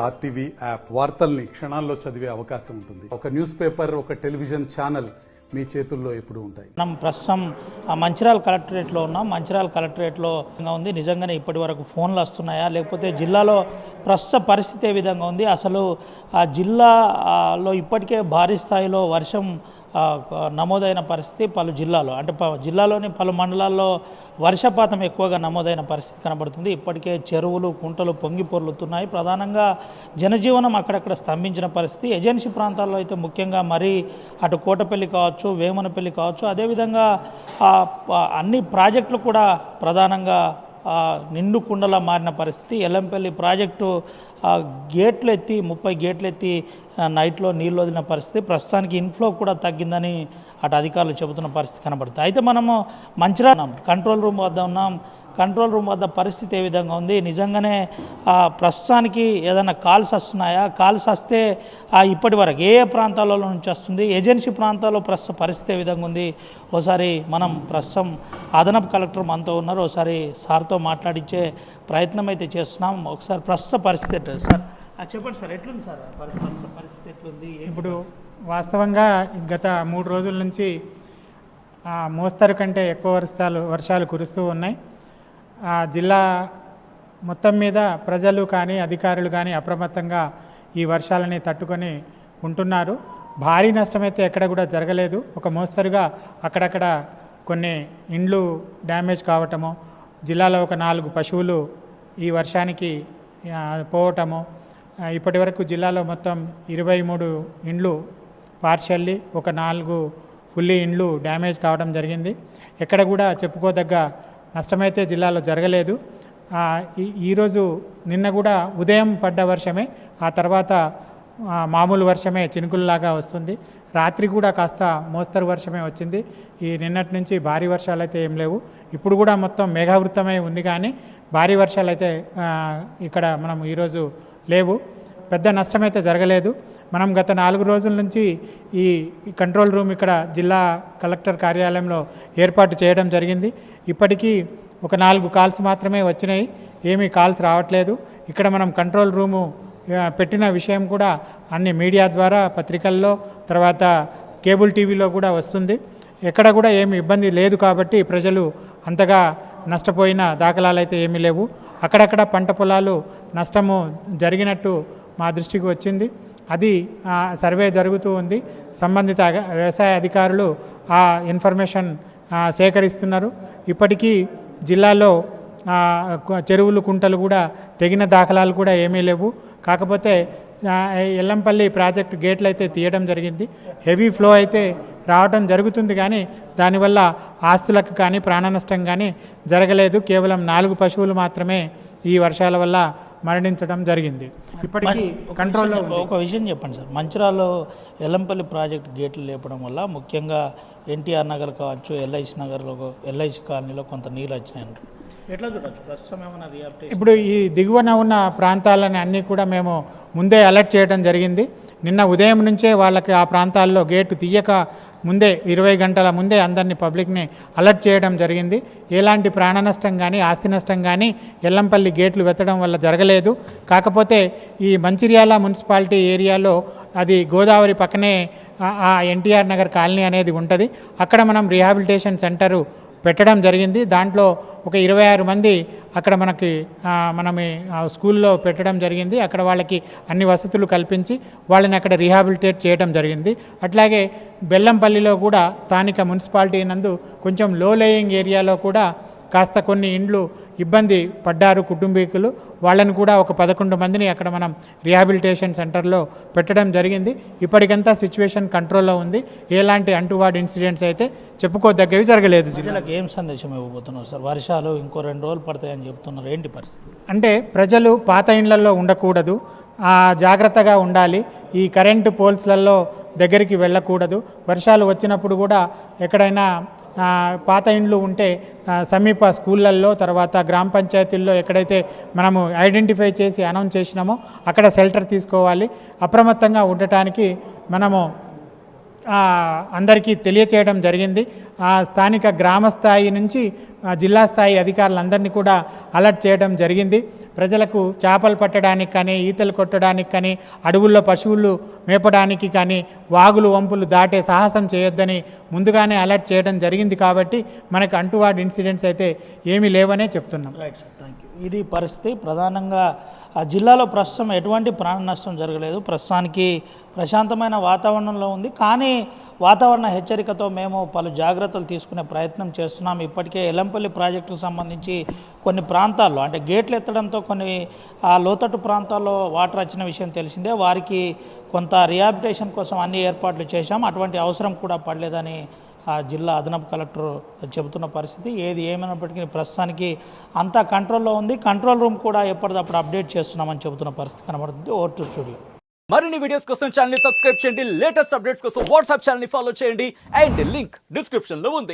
RTV app వార్తల్ని క్షణాల్లో చదివే అవకాశం ఉంటుంది. ఒక న్యూస్ పేపర్, ఒక టెలివిజన్ ఛానల్ మీ చేతుల్లో ఎప్పుడు ఉంటాయి. మనం ప్రస్తుతం మంచిర్యాల కలెక్టరేట్లో ఉన్నాం. మంచిర్యాల కలెక్టరేట్లో ఉంది. నిజంగానే ఇప్పటి వరకు ఫోన్లు వస్తున్నాయా, లేకపోతే జిల్లాలో ప్రస్తుత పరిస్థితి ఏ విధంగా ఉంది, అసలు ఆ జిల్లాలో ఇప్పటికే భారీ స్థాయిలో వర్షం నమోదైన పరిస్థితి పలు జిల్లాలో, అంటే జిల్లాలోని పలు మండలాల్లో వర్షపాతం ఎక్కువగా నమోదైన పరిస్థితి కనబడుతుంది. ఇప్పటికే చెరువులు, కుంటలు పొంగి పొర్లుతున్నాయి. ప్రధానంగా జనజీవనం అక్కడక్కడ స్తంభించిన పరిస్థితి. ఏజెన్సీ ప్రాంతాల్లో అయితే ముఖ్యంగా మరీ అటు కోటపల్లి కావచ్చు, వేమనపల్లి కావచ్చు, అదేవిధంగా అన్ని ప్రాజెక్టులు కూడా ప్రధానంగా నిండు కుండలా మారిన పరిస్థితి. ఎల్లంపల్లి ప్రాజెక్టు గేట్లు ఎత్తి 30 గేట్లు ఎత్తి నైట్లో నీళ్ళు వదిలిన పరిస్థితి. ప్రస్తుతానికి ఇన్ఫ్లో కూడా తగ్గిందని అటు అధికారులు చెబుతున్న పరిస్థితి కనబడుతుంది. అయితే మనము మంచిర్యాల కంట్రోల్ రూమ్ వద్ద ఉన్నాం. కంట్రోల్ రూమ్ వద్ద పరిస్థితి ఏ విధంగా ఉంది, నిజంగానే ప్రస్తుతానికి ఏదైనా కాల్స్ వస్తున్నాయా, కాల్స్ వస్తే ఇప్పటి వరకు ఏ ప్రాంతాలలో నుంచి వస్తుంది, ఏజెన్సీ ప్రాంతాల్లో ప్రస్తుత పరిస్థితి ఏ విధంగా ఉంది, ఒకసారి మనం ప్రస్తుతం అదనపు కలెక్టర్ మనతో ఉన్నారు, ఒకసారి సార్తో మాట్లాడించే ప్రయత్నం అయితే చేస్తున్నాం. ఒకసారి ప్రస్తుత పరిస్థితి ఎట్లా సార్ చెప్పండి సార్, ఎట్లుంది సార్ ప్రస్తుత పరిస్థితి ఎట్లుంది? ఇప్పుడు వాస్తవంగా గత 3 రోజుల నుంచి మోస్తరు కంటే ఎక్కువ వర్షాలు కురుస్తూ ఉన్నాయి. జిల్లా మొత్తం మీద ప్రజలు కానీ అధికారులు కానీ అప్రమత్తంగా ఈ వర్షాలని తట్టుకొని ఉంటున్నారు. భారీ నష్టమైతే ఎక్కడ కూడా జరగలేదు. ఒక మోస్తరుగా అక్కడక్కడ కొన్ని ఇండ్లు డ్యామేజ్ కావటము, జిల్లాలో ఒక 4 పశువులు ఈ వర్షానికి పోవటము, ఇప్పటి వరకు జిల్లాలో మొత్తం 23 ఇండ్లు పార్షల్లీ, ఒక 4 ఫుల్లీ ఇండ్లు డ్యామేజ్ కావడం జరిగింది. ఎక్కడ కూడా చెప్పుకోదగ్గ నష్టమైతే జిల్లాలో జరగలేదు. ఈరోజు నిన్న కూడా ఉదయం పడ్డ వర్షమే, ఆ తర్వాత మామూలు వర్షమే చినుకుల్లాగా వస్తుంది. రాత్రి కూడా కాస్త మోస్తరు వర్షమే వచ్చింది. ఈ నిన్నటి నుంచి భారీ వర్షాలు అయితే ఏం లేవు. ఇప్పుడు కూడా మొత్తం మేఘావృతమై ఉంది, కానీ భారీ వర్షాలు అయితే ఇక్కడ మనం ఈరోజు లేవు. పెద్ద నష్టమైతే జరగలేదు. మనం గత 4 రోజుల నుంచి ఈ కంట్రోల్ రూమ్ ఇక్కడ జిల్లా కలెక్టర్ కార్యాలయంలో ఏర్పాటు చేయడం జరిగింది. ఇప్పటికీ ఒక 4 కాల్స్ మాత్రమే వచ్చినాయి, ఏమీ కాల్స్ రావట్లేదు. ఇక్కడ మనం కంట్రోల్ రూము పెట్టిన విషయం కూడా అన్ని మీడియా ద్వారా, పత్రికల్లో, తర్వాత కేబుల్ టీవీలో కూడా వస్తుంది. ఎక్కడ కూడా ఏమి ఇబ్బంది లేదు కాబట్టి ప్రజలు అంతగా నష్టపోయిన దాఖలాలు అయితే ఏమీ లేవు. అక్కడక్కడ పంట పొలాలు నష్టము జరిగినట్టు మా దృష్టికి వచ్చింది. అది సర్వే జరుగుతూ ఉంది. సంబంధిత వ్యవసాయ అధికారులు ఆ ఇన్ఫర్మేషన్ సేకరిస్తున్నారు. ఇప్పటికీ జిల్లాలో చెరువులు, కుంటలు కూడా తెగిన దాఖలాలు కూడా ఏమీ లేవు. కాకపోతే ఎల్లంపల్లి ప్రాజెక్టు గేట్లు అయితే తీయడం జరిగింది. హెవీ ఫ్లో అయితే రావడం జరుగుతుంది, కానీ దానివల్ల ఆస్తులకు కానీ ప్రాణ నష్టం కానీ జరగలేదు. కేవలం 4 పశువులు మాత్రమే ఈ వర్షాల వల్ల మరణించడం జరిగింది. ఇప్పటికీ కంట్రోల్లో. ఒక విషయం చెప్పండి సార్, మంచిర్యాలలో ఎల్లంపల్లి ప్రాజెక్ట్ గేట్లు లేపడం వల్ల ముఖ్యంగా ఎన్టీఆర్ నగర్ కావచ్చు, ఎల్ఐసి నగర్లో, ఎల్ఐసి కాలనీలో కొంత నీళ్ళు వచ్చినాయండి. ఎట్లా చూడొచ్చు ప్రస్తుతం ఏమైనా రియాక్ట్? ఇప్పుడు ఈ దిగువన ఉన్న ప్రాంతాలని అన్నీ కూడా మేము ముందే అలర్ట్ చేయడం జరిగింది. నిన్న ఉదయం నుంచే వాళ్ళకి ఆ ప్రాంతాల్లో గేటు తీయక ముందే 20 గంటల ముందే అందరినీ పబ్లిక్ని అలర్ట్ చేయడం జరిగింది. ఎలాంటి ప్రాణ నష్టం కానీ ఆస్తి నష్టం కానీ ఎల్లంపల్లి గేట్లు వెత్తడం వల్ల జరగలేదు. కాకపోతే ఈ మంచిర్యాల మున్సిపాలిటీ ఏరియాలో అది గోదావరి పక్కనే ఆ ఎన్టీఆర్ నగర్ కాలనీ అనేది ఉంటుంది. అక్కడ మనం రీహాబిలిటేషన్ సెంటరు పెట్టడం జరిగింది. దాంట్లో ఒక 26 మంది అక్కడ మనం స్కూల్లో పెట్టడం జరిగింది. అక్కడ వాళ్ళకి అన్ని వసతులు కల్పించి వాళ్ళని అక్కడ రీహాబిలిటేట్ చేయడం జరిగింది. అట్లాగే బెల్లంపల్లిలో కూడా స్థానిక మున్సిపాలిటీ నందు కొంచెం లో లేయింగ్ ఏరియాలో కూడా కాస్త కొన్ని ఇండ్లు ఇబ్బంది పడ్డారు కుటుంబీకులు. వాళ్ళని కూడా ఒక 11 మందిని అక్కడ మనం రీహాబిలిటేషన్ సెంటర్లో పెట్టడం జరిగింది. ఇప్పటికంతా సిచ్యువేషన్ కంట్రోల్లో ఉంది. ఎలాంటి అంటువార్డ్ ఇన్సిడెంట్స్ అయితే చెప్పుకోదగ్గవి జరగలేదు. జిల్లాకి ఏం సందేశం ఇవ్వబోతున్నారు సార్? వర్షాలు ఇంకో 2 రోజులు పడతాయని చెప్తున్నారు, ఏంటి పరిస్థితి? అంటే ప్రజలు పాత ఇండ్లలో ఉండకూడదు, జాగ్రత్తగా ఉండాలి. ఈ కరెంటు పోల్స్లలో దగ్గరికి వెళ్ళకూడదు. వర్షాలు వచ్చినప్పుడు కూడా ఎక్కడైనా పాత ఇండ్లు ఉంటే సమీప స్కూళ్ళల్లో, తర్వాత గ్రామ పంచాయతీల్లో ఎక్కడైతే మనము ఐడెంటిఫై చేసి అనౌన్స్ చేసినామో అక్కడ షెల్టర్ తీసుకోవాలి. అప్రమత్తంగా ఉండటానికి మనము అందరికీ తెలియచేయడం జరిగింది. స్థానిక గ్రామ స్థాయి నుంచి జిల్లా స్థాయి అధికారులందరినీ కూడా అలర్ట్ చేయడం జరిగింది. ప్రజలకు చేపలు పట్టడానికి కానీ, ఈతలు కొట్టడానికి కానీ, అడవుల్లో పశువులు మేపడానికి కానీ, వాగులు వంపులు దాటే సాహసం చేయొద్దని ముందుగానే అలర్ట్ చేయడం జరిగింది. కాబట్టి మనకు అంటువార్డ్ ఇన్సిడెంట్స్ అయితే ఏమీ లేవనే చెప్తున్నాం. Right sir, thank you. ఇది పరిస్థితి. ప్రధానంగా ఆ జిల్లాలో ప్రస్తుతం ఎటువంటి ప్రాణ నష్టం జరగలేదు. ప్రస్తుతానికి ప్రశాంతమైన వాతావరణంలో ఉంది. కానీ వాతావరణ హెచ్చరికతో మేము పలు జాగ్రత్తలు తీసుకునే ప్రయత్నం చేస్తున్నాం. ఇప్పటికే ఎల్లంపల్లి ప్రాజెక్టుకు సంబంధించి కొన్ని ప్రాంతాల్లో అంటే గేట్లు ఎత్తడంతో కొన్ని ఆ లోతట్టు ప్రాంతాల్లో వాటర్ వచ్చిన విషయం తెలిసిందే. వారికి కొంత రిహాబిలిటేషన్ కోసం అన్ని ఏర్పాట్లు చేశాం. అటువంటి అవసరం కూడా పడలేదని ఆ జిల్లా అదనపు కలెక్టర్ చెబుతున్న పరిస్థితి. ఏది ఏమైనప్పటికీ ప్రస్తుతానికి అంతా కంట్రోల్లో ఉంది. కంట్రోల్ రూమ్ కూడా ఎప్పటికప్పుడు అప్డేట్ చేస్తున్నామని చెబుతున్న పరిస్థితి కనబడుతుంది. Over to studio. మరిన్ని వీడియోస్ కోసం ఛానల్ ని సబ్స్క్రైబ్ చేయండి. లేటెస్ట్ అప్డేట్స్ కోసం వాట్సాప్ ఛానల్ ని ఫాలో చేయండి. అండ్ లింక్ డిస్క్రిప్షన్ లో ఉంది.